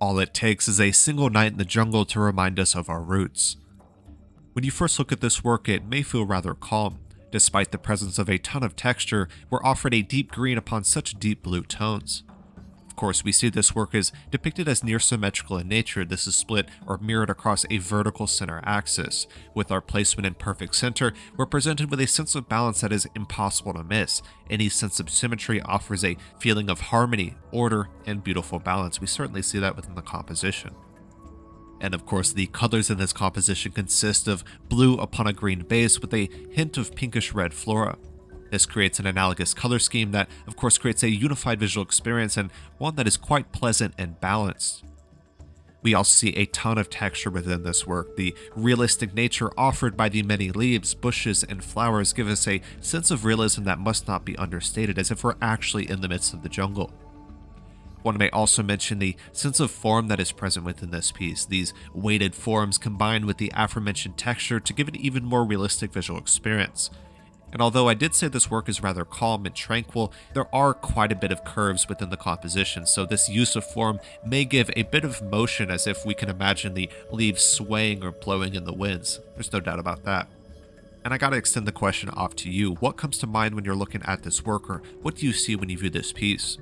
All it takes is a single night in the jungle to remind us of our roots. When you first look at this work, it may feel rather calm. Despite the presence of a ton of texture, we're offered a deep green upon such deep blue tones. Of course, we see this work is depicted as near-symmetrical in nature. This is split or mirrored across a vertical center axis. With our placement in perfect center, we're presented with a sense of balance that is impossible to miss. Any sense of symmetry offers a feeling of harmony, order, and beautiful balance. We certainly see that within the composition. And of course, the colors in this composition consist of blue upon a green base with a hint of pinkish-red flora. This creates an analogous color scheme that, of course, creates a unified visual experience and one that is quite pleasant and balanced. We also see a ton of texture within this work. The realistic nature offered by the many leaves, bushes, and flowers give us a sense of realism that must not be understated, as if we're actually in the midst of the jungle. One may also mention the sense of form that is present within this piece. These weighted forms combined with the aforementioned texture to give an even more realistic visual experience. And although I did say this work is rather calm and tranquil, there are quite a bit of curves within the composition, so this use of form may give a bit of motion, as if we can imagine the leaves swaying or blowing in the winds. There's no doubt about that. And I gotta extend the question off to you. What comes to mind when you're looking at this work, or what do you see when you view this piece?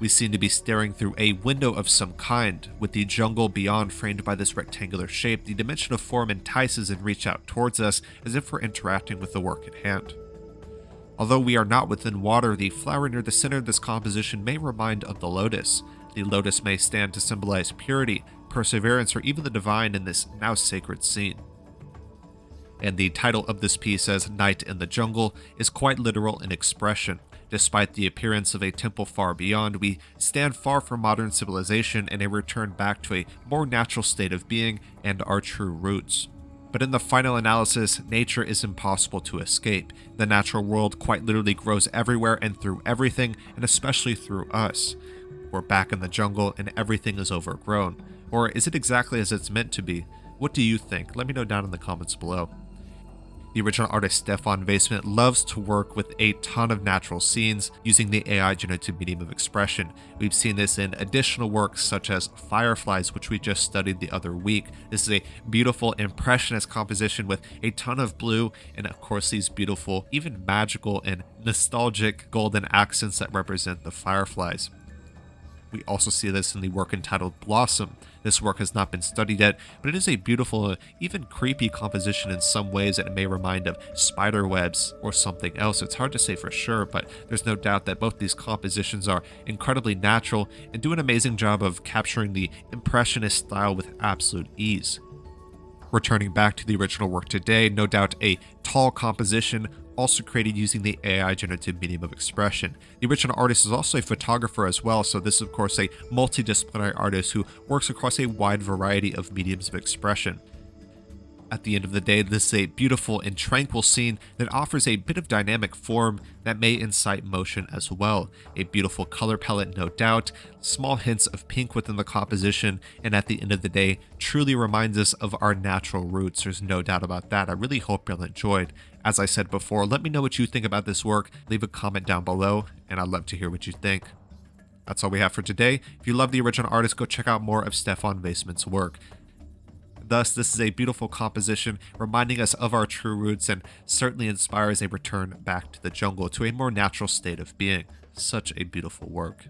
We seem to be staring through a window of some kind, with the jungle beyond framed by this rectangular shape. The dimension of form entices and reach out towards us, as if we're interacting with the work at hand. Although we are not within water, the flower near the center of this composition may remind of the lotus. The lotus may stand to symbolize purity, perseverance, or even the divine in this now sacred scene. And the title of this piece, as Night in the Jungle, is quite literal in expression. Despite the appearance of a temple far beyond, we stand far from modern civilization and a return back to a more natural state of being and our true roots. But in the final analysis, nature is impossible to escape. The natural world quite literally grows everywhere and through everything, and especially through us. We're back in the jungle and everything is overgrown. Or is it exactly as it's meant to be? What do you think? Let me know down in the comments below. The original artist Stephan Vasement loves to work with a ton of natural scenes using the AI Generative medium of expression. We've seen this in additional works such as Fireflies, which we just studied the other week. This is a beautiful impressionist composition with a ton of blue and of course these beautiful, even magical and nostalgic golden accents that represent the fireflies. We also see this in the work entitled Blossom. This work has not been studied yet, but it is a beautiful, even creepy composition in some ways that it may remind of spider webs or something else. It's hard to say for sure, but there's no doubt that both these compositions are incredibly natural and do an amazing job of capturing the impressionist style with absolute ease. Returning back to the original work today, no doubt a tall composition, also created using the AI Generative medium of expression. The original artist is also a photographer as well, so this is of course a multidisciplinary artist who works across a wide variety of mediums of expression. At the end of the day, this is a beautiful and tranquil scene that offers a bit of dynamic form that may incite motion as well. A beautiful color palette, no doubt, small hints of pink within the composition, and at the end of the day, truly reminds us of our natural roots. There's no doubt about that. I really hope you'll enjoyed. As I said before, let me know what you think about this work. Leave a comment down below, and I'd love to hear what you think. That's all we have for today. If you love the original artist, go check out more of Stephan Vasement's work. Thus, this is a beautiful composition reminding us of our true roots and certainly inspires a return back to the jungle, to a more natural state of being. Such a beautiful work.